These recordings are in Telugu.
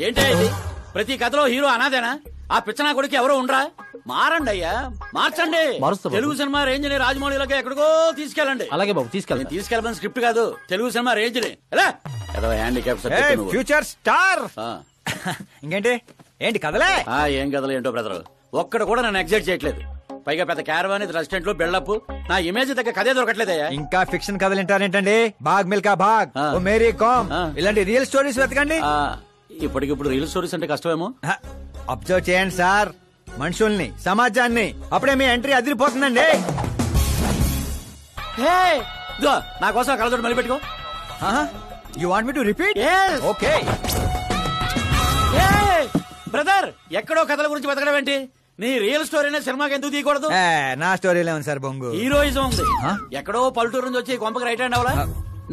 ఏంటి ప్రతి కథలో హీరో అనాదేనా? ఆ పిచ్చనా కొడుకు ఎవరో ఉండరా? మారండి అయ్యా, మార్చండి. తెలుగు సినిమా రేంజ్ ని రాజమౌళిలోకి ఎక్కడికో తీసుకెళ్ళండి. అలాగే బాబు, తీసుకెళ్ళమని స్క్రిప్ట్ కాదు, తెలుగు సినిమా రేంజ్ ని. Future star. ఇంకేంటి ఏంటి కథలే? ఏం కథలు ఏంటో బ్రదర్, ఒక్కడ కూడా నన్ను ఎగ్జైట్ చేయట్లేదు. పైగా పెద్ద క్యారవాన్, రెస్టారెంట్ లో బిల్డప్, నా ఇమేజ్ దగ్గర కథే దొరకట్లేదయ్యా. ఇంకా ఫిక్షన్ కథలు వింటారేంటండి? బాగ్ మిల్కా బాగ్, ఓ మేరీ కామ్, ఇలాంటి రియల్ స్టోరీస్ వెతకండి. ఇప్పటికిప్పుడు రియల్ స్టోరీస్ అంటే కష్టమేమో. అబ్జర్వ్ చేయండి సార్, మనుషుల్ని, సమాజాన్ని. అప్పుడే మీ ఎంట్రీ అదిరిపోతుందండి. నా కోసం కళ్ళతోటి మళ్ళీ పెట్టుకో. You want me to repeat? Okay. Brother, ఎక్కడో కథల గురించి బతకడం ఏంటి? నీ రియల్ స్టోరీనే సినిమాకి ఎందుకు తీయకూడదు? నా స్టోరీలో ఉంది సార్ బొంగు. హీరోయిజం ఉంది. ఎక్కడో పల్లెటూరు నుంచి వచ్చి కొంపకి రైట్ హ్యాండ్ అవలా?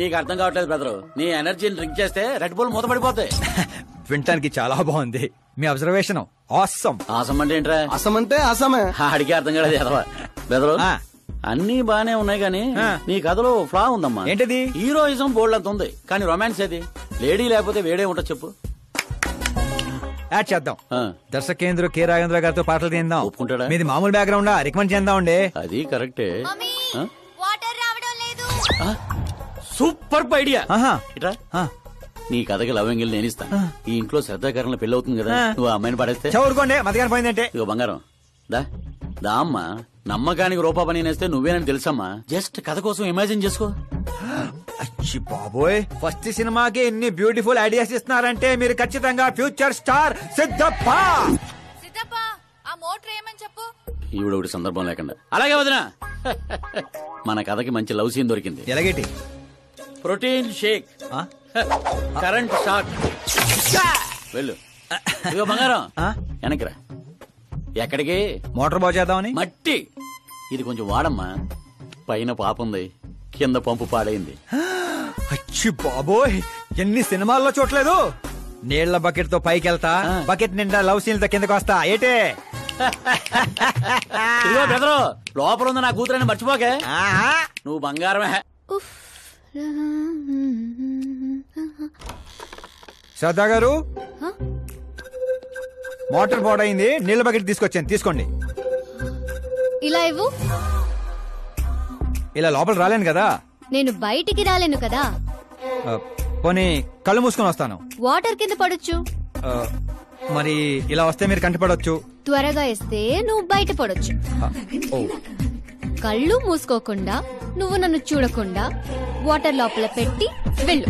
నీకు అర్థం కావట్లేదు బ్రదర్. నీ ఎనర్జీని డ్రింక్ చేస్తే రెడ్ బుల్ మూతపడిపోతాయి. వినటానికి చాలా బాగుంది మీ అబ్జర్వేషన్. ఆసమ్. ఆసమ్ అంటే ఏంట్రా? అసం అంటే అసమే. అడిగే అర్థం కాలేదు ఎదవా. బెదరు అన్ని బానే ఉన్నాయి గానీ నీ కథలో ఫ్లా ఉందమ్మా. ఏంటది? హీరోయిజం బోల్డ్ అంత ఉంది, కానీ రొమాన్స్ ఏది? లేడీ లేకపోతే వేడే ఉంటా చెప్పు. యాడ్ చేద్దాం. దర్శకేంద్ర కె రాఘవేంద్ర గారితో పాటలు తీద్దాం. ఒప్పుకుంటాడా? మీది మామూలు బ్యాక్గ్రౌండ్, రికమెండ్ చేద్దాం అండి. అది కరెక్టే. Super idea. ఇట్రా, నీ కథకి లవ్ ఎంగిల్ నేను ఇస్తాను. ఈ ఇంట్లో శ్రద్ధాకరణ పెళ్లి అవుతుంది కదా, నువ్వు ఆ అమ్మాయిని పడేస్తే చదువుకోండి. మధ్యాహ్నం పోయిందంటే ఇగో బంగారం దా దా అమ్మా. నమ్మకానికి రూపా పని నేస్తే నువ్వేనని తెలుసమ్మా. జస్ట్ కథ కోసం ఇమాజిన్ చేసుకో. అచ్చి బాబోయ్, ఫస్ట్ సినిమాకి ఎన్ని బ్యూటిఫుల్ ఐడియాస్ ఇస్తున్నారంటే మీరు ఖచ్చితంగా ఫ్యూచర్ స్టార్ సిద్ధప్ప. ఈవిడ ఒకటి సందర్భం లేకుండా. అలాగే వదినా, మన కథకి మంచి లవ్ సీన్ దొరికింది. ఎలాగేటి? Protein shake, current shock. వెళ్ళు. ఇగో బంగారం వెనక్కిరా. ఎక్కడికి? మోటార్ బాగు చేద్దామని. మట్టి ఇది కొంచెం వాడమ్మా. పైన పాపుంది, కింద పంపు పాడైంది. అచ్చి బాబోయ్, ఎన్ని సినిమాల్లో చూడలేదు. నీళ్ల బకెట్ తో పైకి వెళ్తా, బకెట్ నిండా లవ్ సీన్లతో కిందకి వస్తా. ఏటే ఇదిగో బెదరు, లోపల ఉంది నా కూతురని మర్చిపోకే. నువ్వు బంగారమే. శ్రద్ధా గారు, మోటార్ పాడైంది, నీళ్ల బకెట్ తీసుకొచ్చాను, తీసుకోండి. ఇలా ఇవ్వు. ఇలా లోపల రాలేను కదా. నేను బయటికి రాలేను కదా. పోనీ కళ్ళు మూసుకొని వస్తాను. వాటర్ కింద పడొచ్చు. మరి ఇలా వస్తే మీరు కంటపడొచ్చు. త్వరగా ఇస్తే నువ్వు బయట పడొచ్చు. కళ్ళు మూసుకోకుండా, నువ్వు నన్ను చూడకుండా వాటర్ లోపల పెట్టి వెళ్ళు.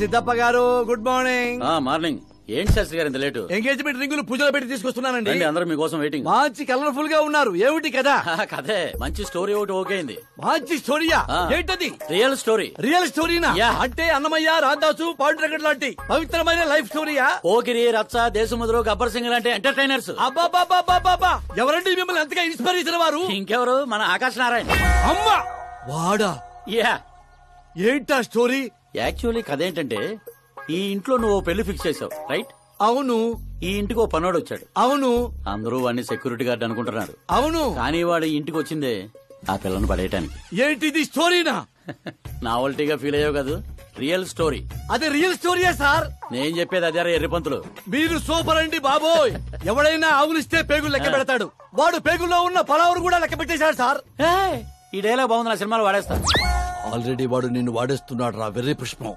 సిద్ధప్ప గారు, గుడ్ మార్నింగ్. మార్నింగ్. ఏంటి శాస్త్రి గారు ఇంత లేటు? ఎంగేజ్మెంట్ రింగులు పూజలు పెట్టి తీసుకొస్తున్నానండి. అందరూ మీకోసం వెయిటింగ్. మంచి కలర్ఫుల్ గా ఉన్నారు. ఏమిటి కదా? కథే మంచి స్టోరీ ఒకటి ఓకే అయింది. మంచి స్టోరీయా? ఏంటది? Real story. రియల్ స్టోరీనా? అంటే అన్నమయ్య, రాధాసు, పాండురంగడ్ లాంటి పవిత్రమైన లైఫ్ స్టోరీయా? ఓకిరి, రచ్చ, దేశముద్రు, గబ్బర్ సింగ్ లాంటి ఎంటర్టైనర్స్. అబ్బాబాబాబాబా, ఎవరండి మిమ్మల్ని ఎంతగా ఇన్స్పైర్ చేసిన వారు? ఇంకెవరు, మన ఆకాశ్ నారాయణ. అమ్మా వాడా? యా. ఏంటా స్టోరీ? యాక్చువల్లీ కథ ఏంటంటే, ఈ ఇంట్లో నువ్వు పెళ్లి ఫిక్స్ చేసావు, రైట్? అవును. ఈ ఇంటికి ఓ పనోడు వచ్చాడు. అవును. అందరూ వాడిని సెక్యూరిటీ గార్డ్ అనుకుంటున్నారు. అవును. కానీ వాడు ఇంటికి వచ్చిందే ఆ పిల్లను పడేయటానికి. ఏంటిది స్టోరీనా? నావల్టీగా ఫీల్ అయ్యావు కదా, రియల్ స్టోరీ. అదే రియల్ స్టోరీయా సార్? నేను చెప్పేది అదే ఎర్రిపంతులు. మీరు సూపర్ అండి బాబోయ్. ఎవడైనా ఆవులిస్తే పేగులు లెక్క పెడతాడు, వాడు పేగుల్లో ఉన్న పలావురు కూడా లెక్క పెట్టేశాడు సార్. ఈ డైలాగ్ బాగుంది, నా సినిమాలో వాడేస్తా. ఆల్రెడీ వాడు నిన్ను వాడేస్తున్నాడు రా వెర్రి పుష్పం.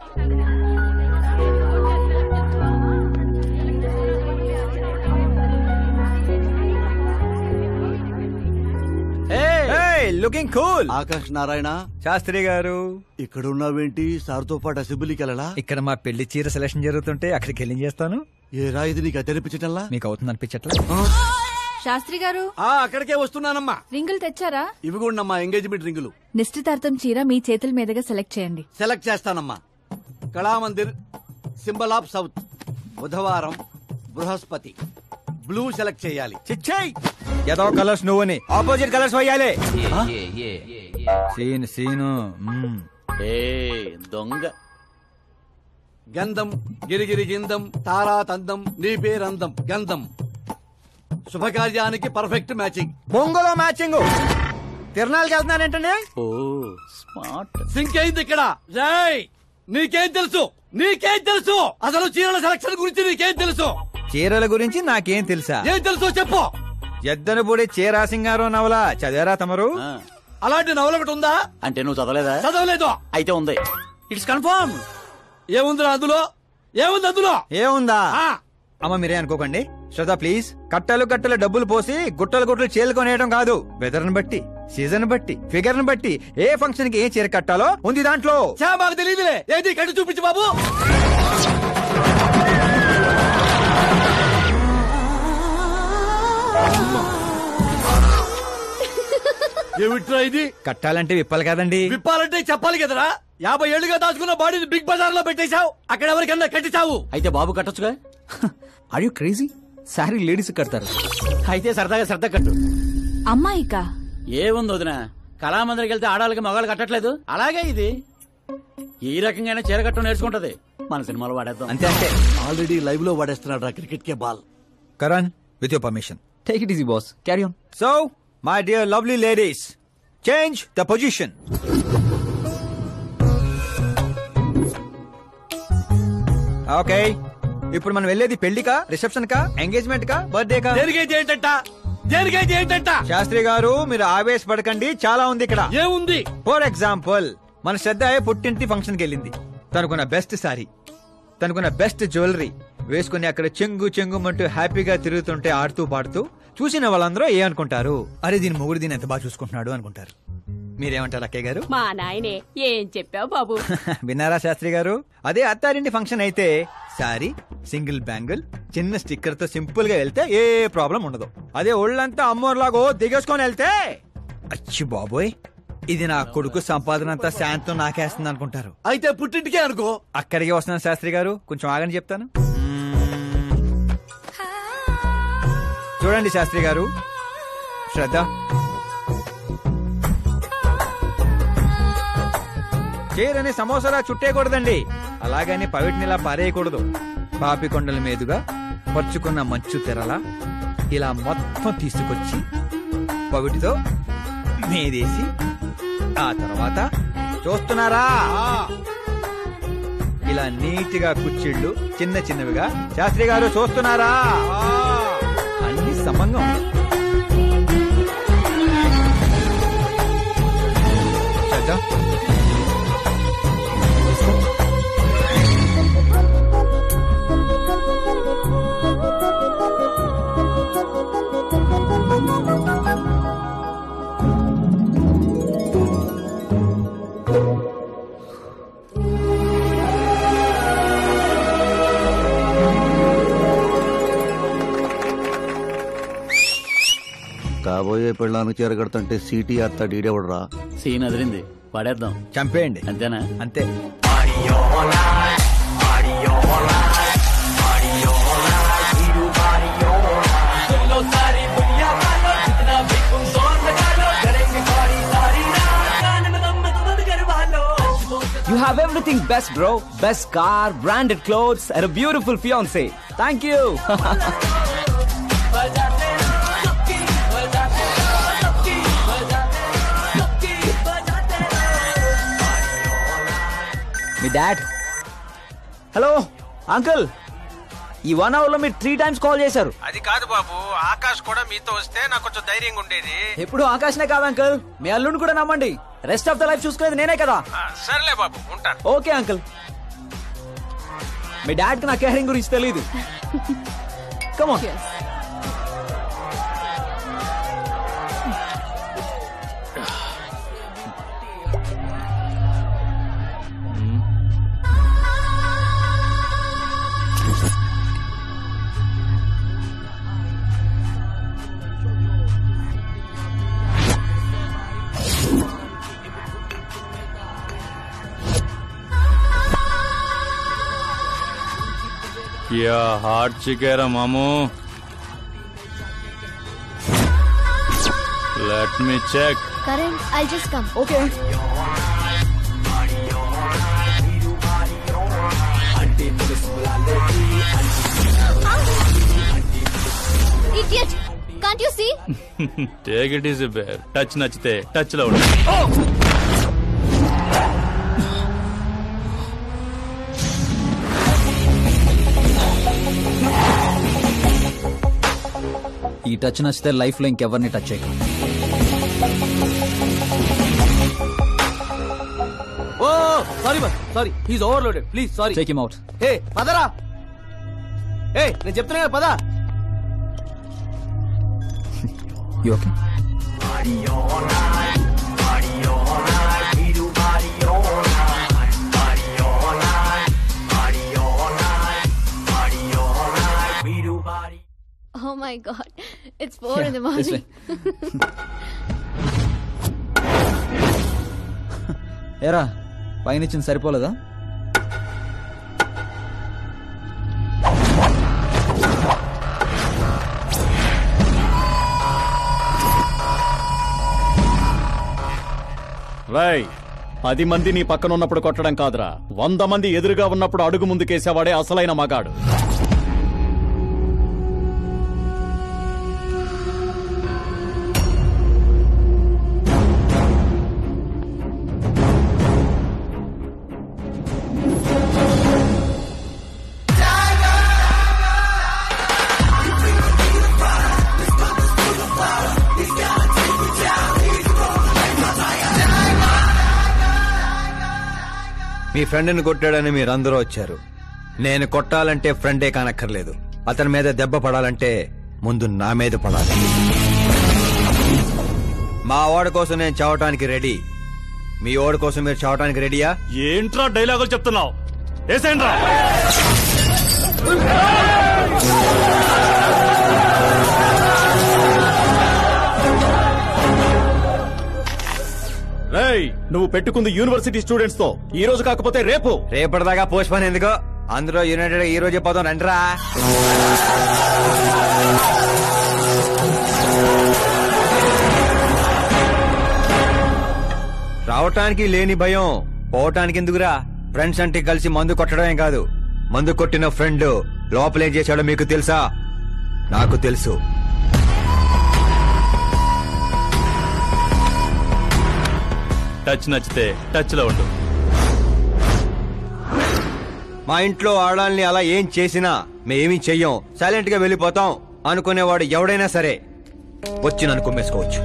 Looking cool. ఆకాశ్ నారాయణ శాస్త్రి గారు, ఇక్కడ ఉన్నావేంటి? సార్తో పాటు అసెంబ్లీకి వెళ్ళలా? ఇక్కడ మా పెళ్లి చీర సెలక్షన్ జరుగుతుంటే అక్కడికి వెళ్ళి చేస్తాను. ఏ రా ఇది నీకు అనిపించటల్లా? మీకు అవుతుంది అనిపించట్లా? శాస్త్రి గారు, అక్కడికే వస్తున్నానమ్మా. రింగులు తెచ్చారా? ఇవి కూడా ఎంగేజ్మెంట్ రింగులు. నిశ్చితార్థం చీర మీ చేతుల మీదుగా సెలెక్ట్ చేయండి. సెలెక్ట్ చేస్తానమ్మా. కళామందిర్, సింబల్ ఆఫ్ సౌత్, బుధవారం, బృహస్పతి, బ్లూ సెలెక్ట్ చేయాలి. చిచ్చాయి ఏదో కలర్స్ నువ్వుని ఆపోజిట్ కలర్స్ వేయాలి. సీను ఏ దొంగ. గంధం గిరిగిరి గిందం తారా తందం నీ పేరందం గంధం. శుభకార్యానికి పర్ఫెక్ట్ మ్యాచింగ్. బొంగులో మ్యాచింగ్. తిరణాలకి వెళ్తున్నానంటే ఓ స్మార్ట్. సింక్ అయింది ఇక్కడ. జై నీకేం తెలుసు? నీకేం తెలుసు? అసలు చీరల సెలక్షన్ గురించి నీకేం తెలుసు? చీరల గురించి నాకేం తెలుసా? ఏం తెలుసు చెప్పు. ఎద్దను పొడి చీరా సింగారో నవల చదివారా తమరు? అలాంటి నవల ఒకటి ఉందా? అంటే నువ్వు చదవలేదా? చదవలేదు. అయితే ఉంది. It's confirm. ఏముంది అందులో? ఏముంది అందులో? ఏముందా? అమ్మ మీరే అనుకోకండి. శ్రద్ధ ప్లీజ్. కట్టలు కట్టలు డబ్బులు పోసి గుట్టలు గుట్టలు చీరలు కొనేయడం కాదు. వెదర్ ని బట్టి, సీజన్ బట్టి, ఫిగర్ ని బట్టి ఏ ఫంక్షన్ కి ఏ చీర కట్టాలో ఉంది దాంట్లో. మాకు తెలియదులే. ఏది కట్టి చూపించు బాబు. ఏమిట్రా ఇది? కట్టాలంటే విప్పాలి కదండి. విప్పాలంటే చెప్పాలి కదరా. 50 ఏళ్లుగా దాచుకున్న బాడీని బిగ్ బజార్ లో పెట్టేశావు. అక్కడ ఎవరికన్నా కట్టించావు. అయితే బాబు కట్టొచ్చుగా. Are you crazy? Sorry ladies కడతారు. అయితే సరదాగా శ్రద్ధ కట్టు. అమ్మాయికా? ఏముంది వదిన, కళామందిరికి వెళ్తే ఆడవాళ్ళకి మగాళ్ళు కట్టట్లేదు. అలాగే ఇది ఈ రకంగా చీర కట్టడం నేర్చుకుంటది. మన సినిమాలో వాడేద్దాం. అంతే అంతే. ఆల్రెడీ లైవ్ లో వాడేస్తున్నాడు రా క్రికెట్ కే ball. Karan with your permission. Take it easy boss. Carry on. So my dear lovely ladies, change the position. Okay, ఇప్పుడు మనం వెళ్ళేది పెళ్లికా, రిసెప్షన్ కా, ఎంగేజ్మెంట్ కా, బర్త్డే కా? దేనికైతే ఏంటంట? శాస్త్రి గారు మీరు ఆవేశపడకండి, చాలా ఉంది ఇక్కడ. ఏముంది? ఫర్ ఎగ్జాంపుల్ మన శ్రద్ధ పుట్టింటి ఫంక్షన్ కి వెళ్ళింది. తనకున్న బెస్ట్ సారీ, తనకున్న బెస్ట్ జ్యువెలరీ వేసుకుని అక్కడ చెంగు చెంగుమంటూ హ్యాపీగా తిరుగుతుంటే ఆడుతూ పాడుతూ చూసిన వాళ్ళందరూ ఏమనుకుంటారు? అరే దీని మొగుడు దీన్ని ఎంత బాగా చూసుకుంటున్నాడు అనుకుంటారు. మీరేమంటారు అక్కయ్య గారు? మా నాయనే ఏం చెప్పావు బాబు. విన్నారా శాస్త్రి గారు? అదే అత్తారింటి ఫంక్షన్ అయితే సారీ, సింగిల్ బ్యాంగిల్, చిన్న స్టిక్కర్ తో సింపుల్ గా వెళ్తే ఏ ప్రాబ్లం ఉండదు. అదే ఒళ్ళంతా అమ్మోర్లాగో దిగేసుకొని వెళ్తే అచ్చి బాబోయ్ ఇది నా కొడుకు సంపాదన అంతా శాంతం నాకేస్తుంది అనుకుంటారు. అయితే పుట్టింటికే అనుకో. అక్కడికి వస్తున్నాను శాస్త్రి గారు, కొంచెం ఆగని చెప్తాను. చూడండి శాస్త్రి గారు, శ్రద్ధ చీరని సమోసాలా చుట్టేయకూడదండి. అలాగని పవిటినిలా పారేయకూడదు. పాపి కొండల మీదుగా పరుచుకున్న మంచు తెరలా ఇలా మొత్తం తీసుకొచ్చి పవిటితో మీదేసి ఆ తర్వాత చూస్తున్నారా ఇలా నీటిగా కుచ్చిళ్ళు చిన్న చిన్నవిగా. శాస్త్రి గారు చూస్తున్నారా? అన్ని సమంగా ఉన్నాయి. కాబోయే పెళ్ళానికి చేరగడుతుంటే సీటీ అత్త డీడేవడరా. సీన్ అదిరింది, పడేద్దాం. చంపేయండి. అంతేనా? అంతే. You have everything best, bro. Best car, branded clothes, and a beautiful fiancé. Thank you. Me dad. Hello uncle, ఈ 1 hour లో మీరు 3 times కాల్ చేశారు. అది కాదు బాబు, ఆకాష్ కూడా మీతో వస్తే నాకు కొంచెం ధైర్యంగా ఉండేది. ఎప్పుడు ఆకాష్నే కాదు అంకుల్, మీ అల్లుని కూడా నమ్మండి. రెస్ట్ ఆఫ్ ద లైఫ్ చూసుకునేది నేనే కదా. సర్లే బాబు, ఉంటా. Okay uncle. మీ డాడ్ కి నా కేరింగ్ గురించి తెలీదు. Come on. क्या हार्ट चिकेरा मामू. Let me check. Karan, I just come. Okay. Idiot, can't you see? Take it easy bear. Touch నచ్చితే టచ్ లో ఉండు. ఈ టచ్ నచ్చితే లైఫ్ లో ఇంకెవరిని టచ్ చేయకు. Oh sorry bus, sorry, he's overloaded, please sorry. Take him out. Hey పదరా, హే నేను చెప్తున్నా కదా పద. You okay? Oh my god, it's 4 in the morning. ఏరా పైన ఇచ్చింది సరిపోలేదా? రాయ్, 10 మంది నీ పక్కన ఉన్నప్పుడు కొట్టడం కాదురా, 100 మంది ఎదురుగా ఉన్నప్పుడు అడుగు ముందుకేసేవాడే అసలైన మగాడు. మీ ఫ్రెండ్ని కొట్టాడని మీరందరూ వచ్చారు. నేను కొట్టాలంటే ఫ్రెండే కానక్కర్లేదు, అతని మీద దెబ్బ పడాలంటే ముందు నా మీద పడాలి. మా వాడి కోసం నేను చావటానికి రెడీ, మీ వాడి కోసం మీరు చావటానికి రెడీయా? ఏంట్రా డైలాగులు చెప్తున్నావు? ఏసేంట్రా. రేయ్, నువ్వు పెట్టుకుంది యూనివర్సిటీ స్టూడెంట్స్ తో, ఈ రోజు కాకపోతే రేపు. రేపటిదాకా పోస్ట్ పోన్ ఎందుకో, అందరూ యునైటెడ్ ఈ రోజే పోదాం రండిరా. రావటానికి లేని భయం పోవటానికి ఎందుకురా? ఫ్రెండ్స్ అంటే కలిసి మందు కొట్టడమే కాదు, మందు కొట్టిన ఫ్రెండ్ లోపలేం చేశాడో మీకు తెలుసా? నాకు తెలుసు. టచ్ నచ్చితే టచ్ లో ఉండు. మా ఇంట్లో ఆడాలని అలా ఏం చేసినా మేమేమీ చెయ్యం, సైలెంట్ గా వెళ్ళిపోతాం అనుకునేవాడు ఎవడైనా సరే వచ్చి నన్ను కుమ్మేసుకోవచ్చు.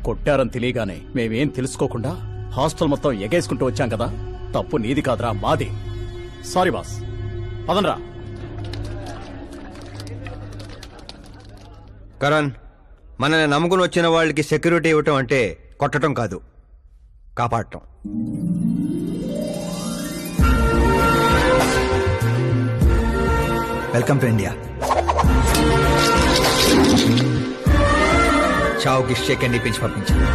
కొట్టారని తెలియగానే మేమేం తెలుసుకోకుండా హాస్టల్ మొత్తం ఎగేసుకుంటూ వచ్చాం కదా, తప్పు నీది కాదురా, మాది. Sorry boss, పదనరా. కరణ్, మనల్ని నమ్ముకుని వచ్చిన వాళ్ళకి సెక్యూరిటీ ఇవ్వటం అంటే కొట్టడం కాదు, కాపాడటం. Welcome to India. చావుకి షేక్ అండ్ ఇప్పించి పంపించాను.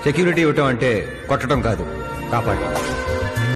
సెక్యూరిటీ ఇవ్వటం అంటే కొట్టడం కాదు, కాపాడటం.